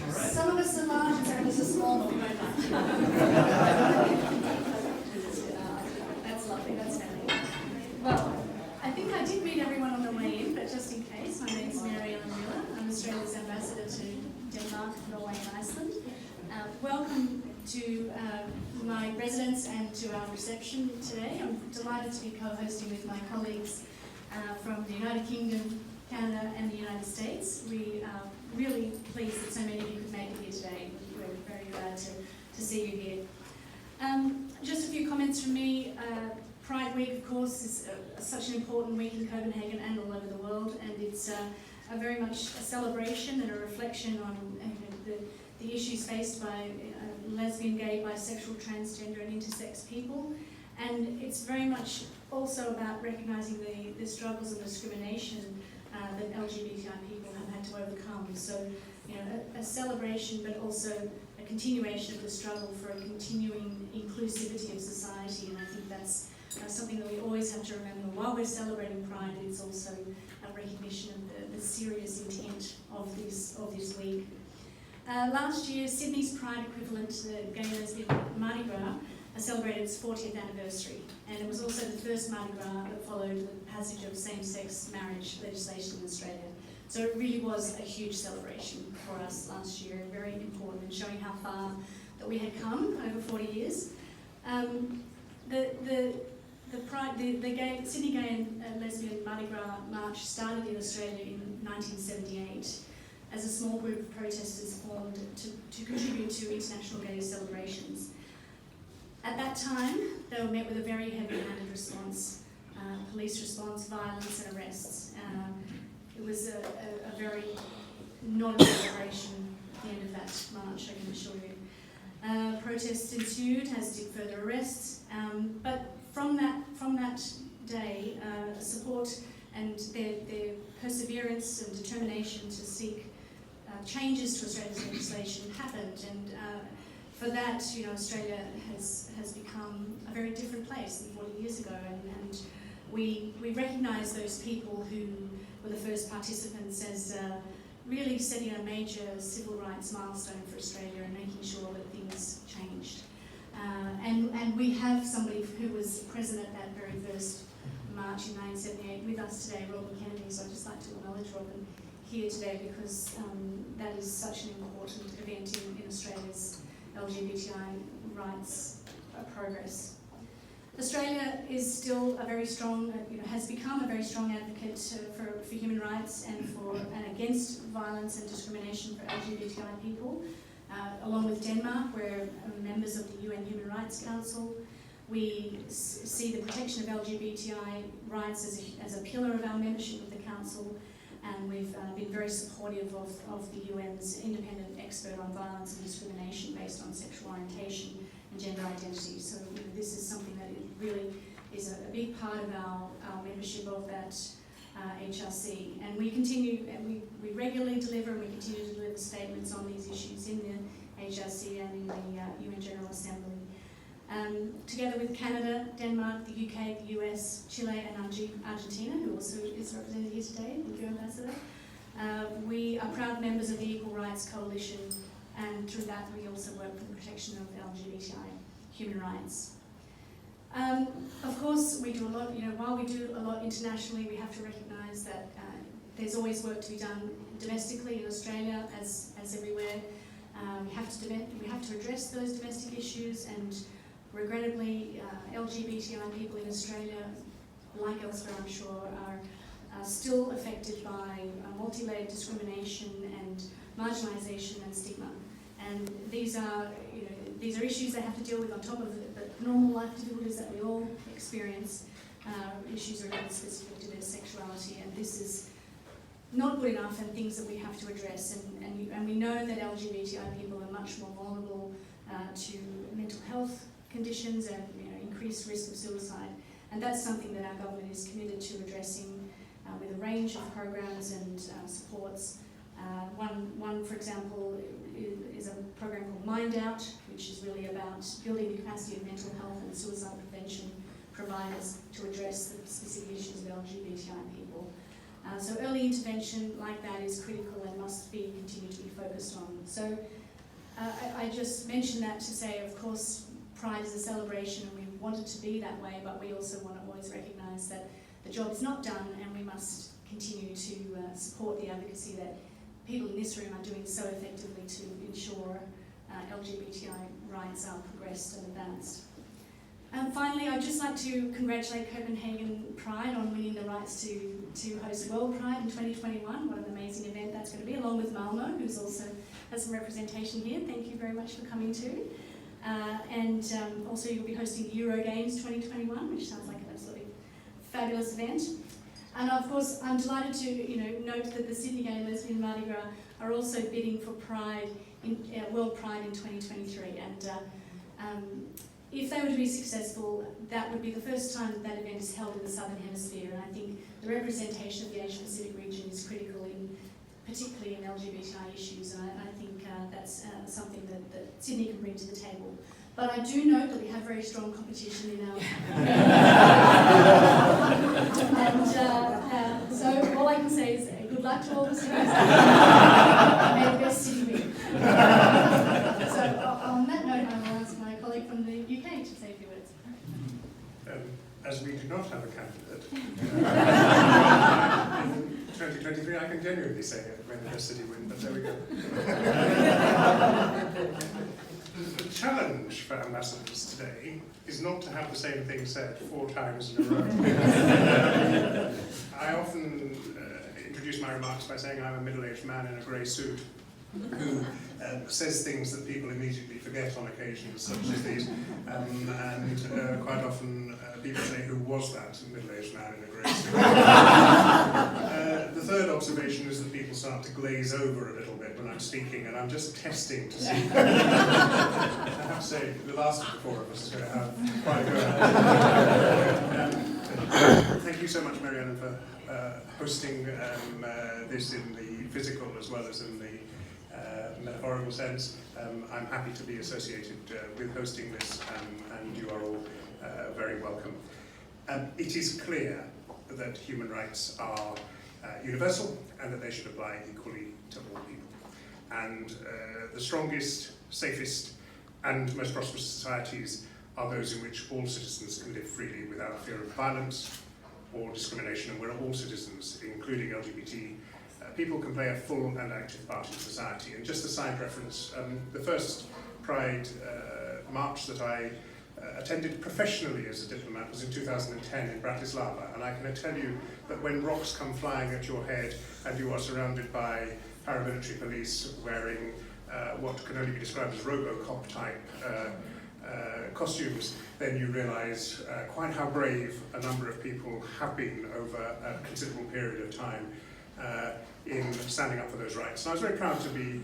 Some of us are large and some of us are small, but we don't like. That's lovely, that's handy. Well, I think I did meet everyone on the way in, but just in case, my name is Mary Ellen Miller. I'm Australia's ambassador to Denmark, Norway and Iceland. Welcome to my residence and to our reception today. I'm delighted to be co-hosting with my colleagues from the United Kingdom, Canada and the United States. We are really pleased that so many of you could make it here today. We're very glad to see you here. Just a few comments from me. Pride Week, of course, is such an important week in Copenhagen and all over the world, and it's a very much a celebration and a reflection on the issues faced by lesbian, gay, bisexual, transgender and intersex people. And it's very much also about recognising the struggles and discrimination that LGBTI people have had to overcome. So, you know, a celebration, but also a continuation of the struggle for a continuing inclusivity of society. And I think that's something that we always have to remember while we're celebrating Pride. It's also a recognition of the serious intent of this week. Last year, Sydney's Pride equivalent, the Gay Lesbian Mardi Gras, celebrated its 40th anniversary, and it was also the first Mardi Gras that followed the passage of same-sex marriage legislation in Australia. So it really was a huge celebration for us last year, very important in showing how far that we had come over 40 years. The Sydney Gay and Lesbian Mardi Gras March started in Australia in 1978 as a small group of protesters formed to contribute to international gay celebrations. At that time, they were met with a very heavy-handed response, police response, violence and arrests. It was a very not a celebration at the end of that march, I can assure you. Protests ensued, as did further arrests, but from that day, support and their perseverance and determination to seek changes to Australia's legislation happened, and for that, you know, Australia has become a very different place than 40 years ago, and we recognise those people who were the first participants as really setting a major civil rights milestone for Australia and making sure that things changed. And we have somebody who was present at that very first march in 1978 with us today, Robin Kennedy, so I'd just like to acknowledge Robin here today because that is such an important event in Australia's LGBTI rights progress. Australia is still a very strong, has become a very strong advocate for human rights and against violence and discrimination for LGBTI people, along with Denmark, we're members of the UN Human Rights Council. We see the protection of LGBTI rights as a pillar of our membership of the Council, and we've been very supportive of the UN's independent expert on violence and discrimination based on sexual orientation and gender identity. So this is something that really is a big part of our membership of that HRC. And we continue, and we regularly deliver, and we continue to deliver statements on these issues in the HRC and in the UN General Assembly. Together with Canada, Denmark, the UK, the US, Chile and Argentina, who also is represented here today, thank you, Ambassador. We are proud members of the Equal Rights Coalition, and through that we also work for the protection of LGBTI human rights. Of course, we do a lot, while we do a lot internationally, we have to recognise that there's always work to be done domestically in Australia, as everywhere. We have to address those domestic issues, and regrettably, LGBTI people in Australia, like elsewhere I'm sure, are still affected by multi-layered discrimination and marginalisation and stigma. And these are issues they have to deal with on top of the normal life difficulties that we all experience, issues related specific to their sexuality, and this is not good enough and things that we have to address. And we know that LGBTI people are much more vulnerable to mental health conditions and increased risk of suicide, and that's something that our government is committed to addressing with a range of programs and supports. One, for example, is a program called Mind Out, which is really about building the capacity of mental health and suicide prevention providers to address the specific issues of LGBTI people. So early intervention like that is critical and must be continue to be focused on. So I just mentioned that to say, of course, Pride is a celebration and we want it to be that way, but we also want to always recognise that the job is not done and we must continue to support the advocacy that people in this room are doing so effectively to ensure LGBTI rights are progressed and advanced. And finally, I'd just like to congratulate Copenhagen Pride on winning the rights to host World Pride in 2021. What an amazing event that's going to be, along with Malmo, who's also has some representation here. Thank you very much for coming too. And also you'll be hosting the Euro Games 2021, which sounds like an absolutely fabulous event. And of course, I'm delighted to note that the Sydney Gay and Lesbian Mardi Gras are also bidding for Pride in World Pride in 2023. And if they were to be successful, that would be the first time that event is held in the Southern Hemisphere. And I think the representation of the Asia Pacific region is critical, particularly in LGBTI issues. And I think that's something that Sydney can bring to the table. But I do note that we have very strong competition in our... and so all I can say is good luck to all the cities. May the best city win. So on that note, I will ask my colleague from the UK to say a few words. As we do not have a candidate, in 2023 I can genuinely say it when the best city win, but there we go. The challenge for ambassadors today is not to have the same thing said 4 times in a row. I often introduce my remarks by saying I'm a middle-aged man in a grey suit who says things that people immediately forget on occasions such as these, and quite often people say, who was that middle-aged man in a grey suit? The third observation is that people start to glaze over a little bit when I'm speaking, and I'm just testing to see. I have to say, the last of the 4 of us is going to have quite a go. Thank you so much, Mary Ellen, for hosting this in the physical as well as in the metaphorical sense. I'm happy to be associated with hosting this, and you are all very welcome. It is clear that human rights are universal and that they should apply equally to all people. And the strongest, safest and most prosperous societies are those in which all citizens can live freely without fear of violence or discrimination, and where all citizens, including LGBT people, can play a full and active part in society. And just a side reference, the first Pride march that I attended professionally as a diplomat was in 2010 in Bratislava, and I can tell you that when rocks come flying at your head and you are surrounded by paramilitary police wearing what can only be described as Robocop type costumes, then you realise quite how brave a number of people have been over a considerable period of time in standing up for those rights. And I was very proud to be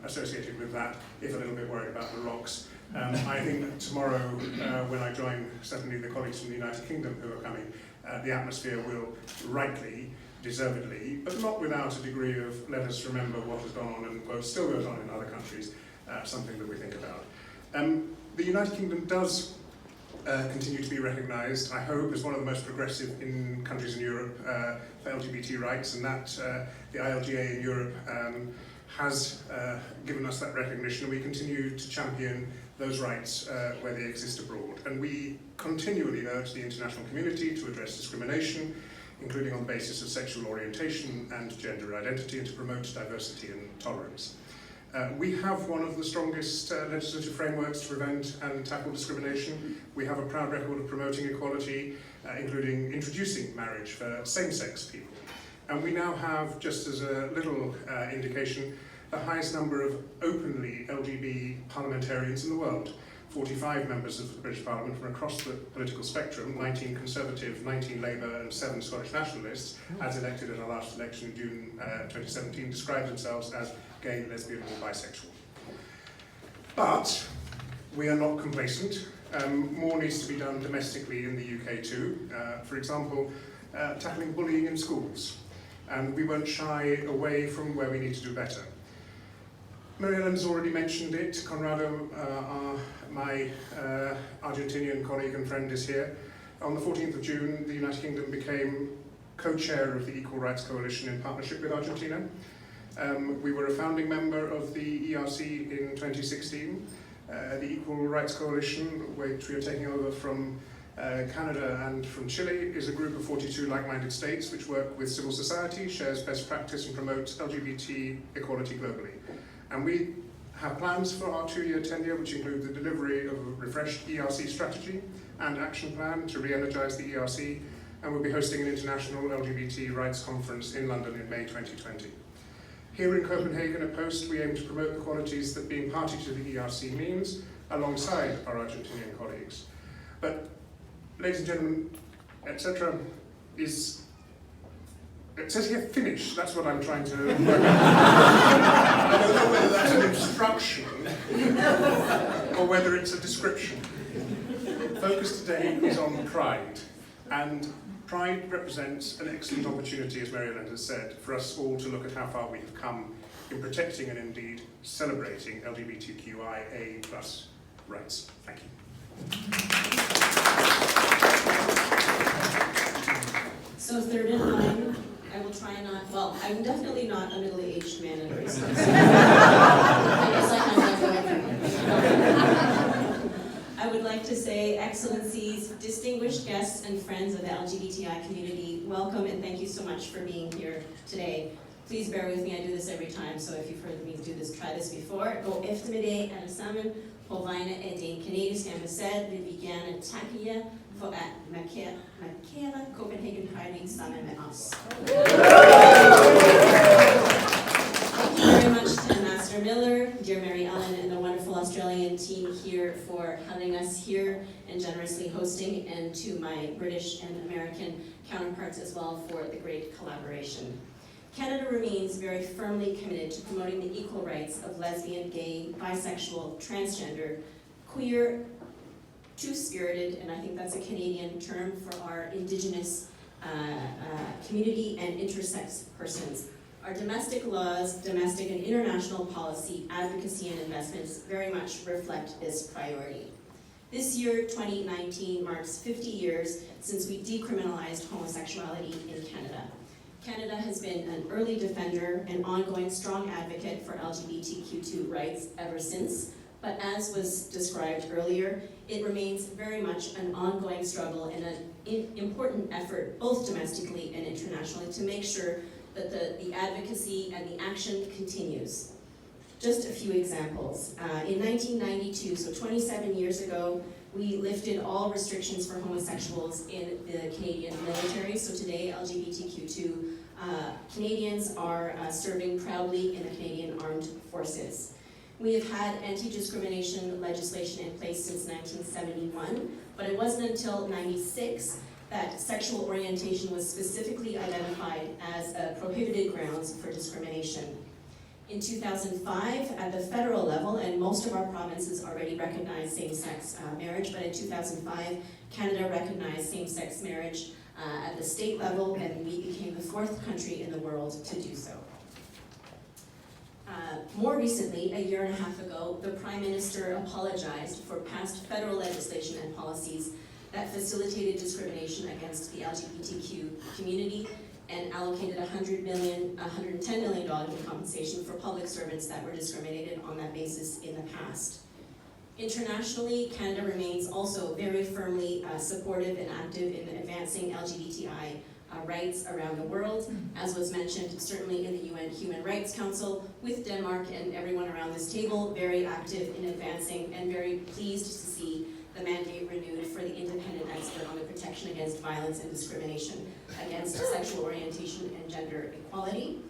associated with that, if a little bit worried about the rocks. I think that tomorrow, when I join certainly the colleagues from the United Kingdom who are coming, the atmosphere will rightly, deservedly, but not without a degree of let us remember what has gone on and what still goes on in other countries, something that we think about. The United Kingdom does continue to be recognised, I hope, as one of the most progressive in countries in Europe for LGBT rights, and that the ILGA in Europe has given us that recognition, and we continue to champion those rights where they exist abroad. And we continually urge the international community to address discrimination, including on the basis of sexual orientation and gender identity, and to promote diversity and tolerance. We have one of the strongest legislative frameworks to prevent and tackle discrimination. We have a proud record of promoting equality, including introducing marriage for same-sex people. And we now have, just as a little indication, the highest number of openly LGBT parliamentarians in the world. 45 members of the British Parliament from across the political spectrum, 19 Conservative, 19 Labour and 7 Scottish Nationalists, as elected at our last election in June 2017, describe themselves as gay, lesbian or bisexual. But we are not complacent. More needs to be done domestically in the UK too. For example, tackling bullying in schools. And we won't shy away from where we need to do better. Mary Ellen's already mentioned it. Conrado, my Argentinian colleague and friend, is here. On the 14th of June, the United Kingdom became co-chair of the Equal Rights Coalition in partnership with Argentina. We were a founding member of the ERC in 2016. The Equal Rights Coalition, which we are taking over from Canada and from Chile, is a group of 42 like-minded states which work with civil society, shares best practice and promotes LGBT equality globally. And we have plans for our 2-year tenure, which include the delivery of a refreshed ERC strategy and action plan to re-energise the ERC, and we'll be hosting an international LGBT rights conference in London in May 2020. Here in Copenhagen at Post, we aim to promote the qualities that being party to the ERC means, alongside our Argentinian colleagues. But, ladies and gentlemen, etc., is, it says here finish, that's what I'm trying to work out. I don't know whether that's an instruction or whether it's a description. Focus today is on pride, and pride represents an excellent opportunity, as Mary Ellen has said, for us all to look at how far we have come in protecting and indeed celebrating LGBTQIA+ rights. Thank you. So third in line, I will try not, well, I'm definitely not a middle-aged man in a race. I guess I have that going. I would like to say, Excellencies, distinguished guests and friends of the LGBTI community, welcome and thank you so much for being here today. Please bear with me, I do this every time, so if you've heard me do this, try this before. God eftermiddag alle sammen. På vegne af den kanadiske ambassade vil vi gerne takke jer for at markere Copenhagen Pride Week sammen med os. Thank you very much to Master Miller, dear Mary Ellen, and the wonderful Australian team here for having us here and generously hosting, and to my British and American counterparts as well for the great collaboration. Canada remains very firmly committed to promoting the equal rights of lesbian, gay, bisexual, transgender, queer, two-spirited, and I think that's a Canadian term for our Indigenous community, and intersex persons. Our domestic laws, domestic and international policy, advocacy, and investments very much reflect this priority. This year, 2019, marks 50 years since we decriminalized homosexuality in Canada. Canada has been an early defender and ongoing strong advocate for LGBTQ2 rights ever since, but as was described earlier, it remains very much an ongoing struggle and an important effort, both domestically and internationally, to make sure that the advocacy and the action continues. Just a few examples. In 1992, so 27 years ago, we lifted all restrictions for homosexuals in the Canadian military. So today, LGBTQ2 Canadians are serving proudly in the Canadian Armed Forces. We have had anti-discrimination legislation in place since 1971, but it wasn't until '96 that sexual orientation was specifically identified as a prohibited grounds for discrimination. In 2005, at the federal level, and most of our provinces already recognize same-sex marriage, but in 2005, Canada recognized same-sex marriage at the state level, and we became the 4th country in the world to do so. More recently, a year and a half ago, the Prime Minister apologized for past federal legislation and policies that facilitated discrimination against the LGBTQ community, and allocated $110 million in compensation for public servants that were discriminated on that basis in the past. Internationally, Canada remains also very firmly supportive and active in advancing LGBTI rights around the world, as was mentioned certainly in the UN Human Rights Council, with Denmark and everyone around this table very active in advancing, and very pleased to see the mandate renewed for the independent expert on the protection against violence and discrimination against sexual orientation and gender equality,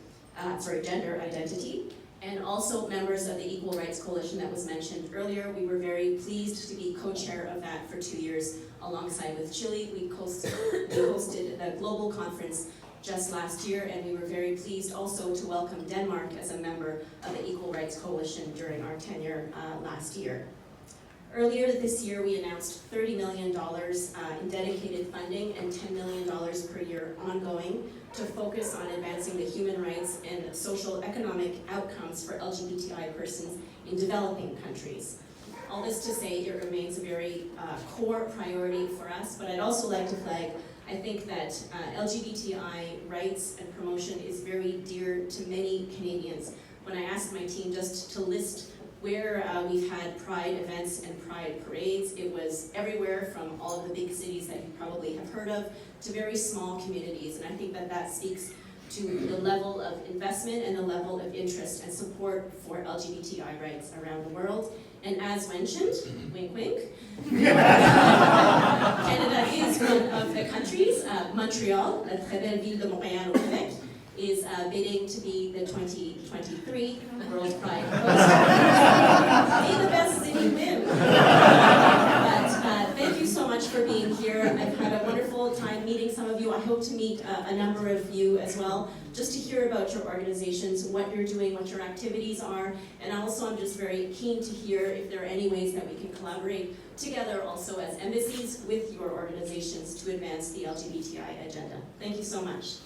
gender identity, and also members of the Equal Rights Coalition that was mentioned earlier. We were very pleased to be co-chair of that for 2 years alongside with Chile. We hosted the global conference just last year, and we were very pleased also to welcome Denmark as a member of the Equal Rights Coalition during our tenure last year. Earlier this year, we announced $30 million in dedicated funding and $10 million per year ongoing to focus on advancing the human rights and social economic outcomes for LGBTI persons in developing countries. All this to say, it remains a very core priority for us, but I'd also like to flag I think that LGBTI rights and promotion is very dear to many Canadians. When I asked my team just to list where we've had Pride events and Pride parades, it was everywhere from all of the big cities that you probably have heard of to very small communities. And I think that that speaks to the level of investment and the level of interest and support for LGBTI rights around the world. And as mentioned, wink wink, Canada is one of the countries. Montreal, la très belle ville de Montréal au Québec, is bidding to be the 2023 World Pride host. Be the best city win. But thank you so much for being here. I've had a wonderful time meeting some of you. I hope to meet a number of you as well, just to hear about your organizations, what you're doing, what your activities are. And also I'm just very keen to hear if there are any ways that we can collaborate together also as embassies with your organizations to advance the LGBTI agenda. Thank you so much.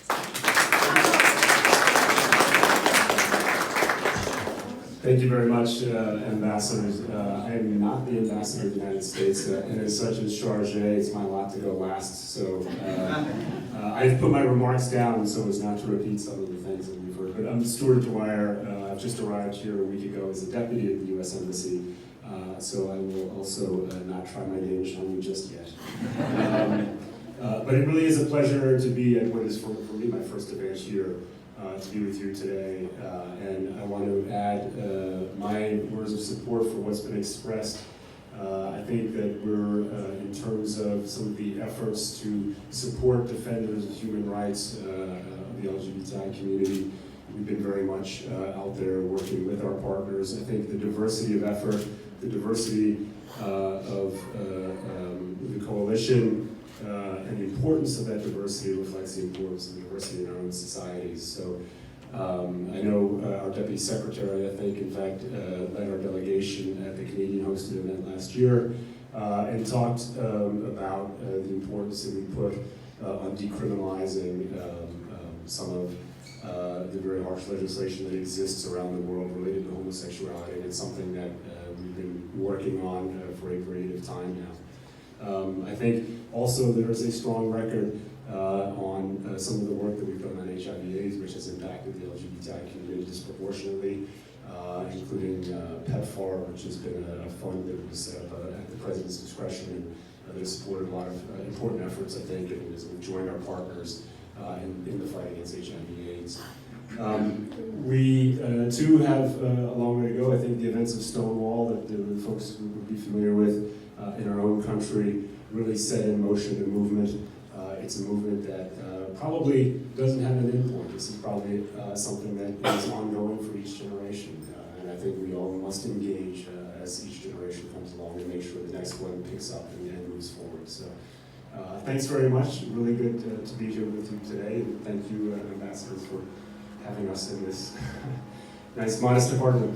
Thank you very much, ambassadors. I am not the ambassador of the United States, and as such as chargé, it's my lot to go last. So I've put my remarks down so as not to repeat some of the things that we've heard. But I'm Stuart Dwyer. I've just arrived here a week ago as a deputy at the U.S. Embassy, so I will also not try my Danish on you just yet. But it really is a pleasure to be at what is for me my first event here. To be with you today, and I want to add my words of support for what's been expressed. I think that we're, in terms of some of the efforts to support defenders of human rights of the LGBTI community, we've been very much out there working with our partners. I think the diversity of effort, the diversity of the coalition, and the importance of that diversity reflects the importance of diversity in our own societies. So I know our Deputy Secretary, I think, in fact, led our delegation at the Canadian hosted event last year and talked about the importance that we put on decriminalizing some of the very harsh legislation that exists around the world related to homosexuality. And it's something that we've been working on for a period of time now. I think also there is a strong record on some of the work that we've done on HIV/AIDS, which has impacted the LGBTI community disproportionately, including PEPFAR, which has been a fund that was set up at the President's discretion and that has supported a lot of important efforts, I think, and as we've joined our partners in the fight against HIV/AIDS. We too have a long way to go. I think the events of Stonewall that the folks would be familiar with in our own country really set in motion a movement. It's a movement that probably doesn't have an endpoint. This is probably something that is ongoing for each generation. And I think we all must engage as each generation comes along and make sure the next one picks up and moves forward. So thanks very much. Really good to be here with you today. And thank you, ambassadors, for having us in this nice, modest apartment.